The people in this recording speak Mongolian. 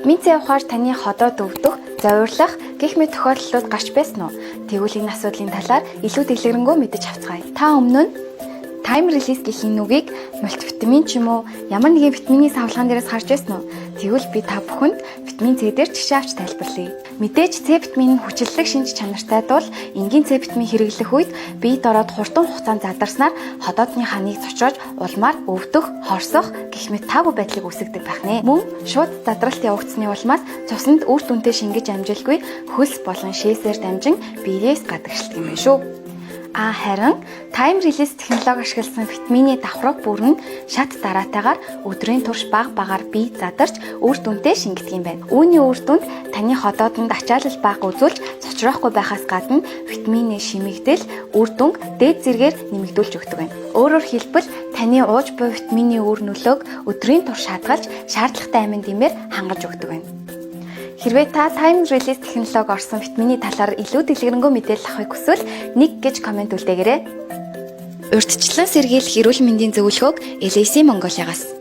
Витамин С ухаар таны ходоод өвдөх, зовирлох гэх мэт тохиолдлууд гарч байсан уу? Тэгвэл энэ асуудлын талаар илүү дэлгэрэнгүй мэдэж авцгаая. Та өмнө нь time release гэх энэ үгийг мультивитамин ч юм уу ямар нэгэн витамины савлгаан дээрээс харж байсан уу? Тэгвэл би та бүхэнд витамин С дээр жишээ авч тайлбарлая. Мэдээж С витамины хүчлэлэг шинж чанартай тул энгийн С витамин хэрэглэх үед биед ороод хурдан хугацаанд задарснаар ходоодны ханыг цочроож улмаар өвдөх, хорсох гэх мэт табу байдлыг үүсгэдэг байх нэ. Мөн шууд задралт явагдсны улмаас цуснд үр дүнтэй шингэж амжилгүй хөлс болон шээсээр дамжин биеэс гадагшилдаг юм байна шүү. Харин time release технологи ашигласан витамины давхраг бүрэн шат дараатайгаар өдрийн турш бага багаар бие задарч үр дүнтэй шингэдэг юм байна. Үүний үр дүнд таны ходоодонд ачаалал бага үзүүлж цочроохгүй байхаас гадна витамины шимэгдэл үр дүнг дээд зэргээр нэмэгдүүлж өгдөг байна. Өөрөөр хэлбэл таны ууж буй витамины үр нөлөөг өдрийн турш хадгалж шаардлагатай амин дэмээр хангаж өгдөг байна. Хэрвээ та time release технологи орсон витамины талаар илүү дэлгэрэнгүй мэдээлэл авахыг хүсвэл 1 гэж комент үлдээгээрэй. Урьдчилан сэргийлэх эрүүл мэндийн зөвлөгөөг LAC Mongolia-гаас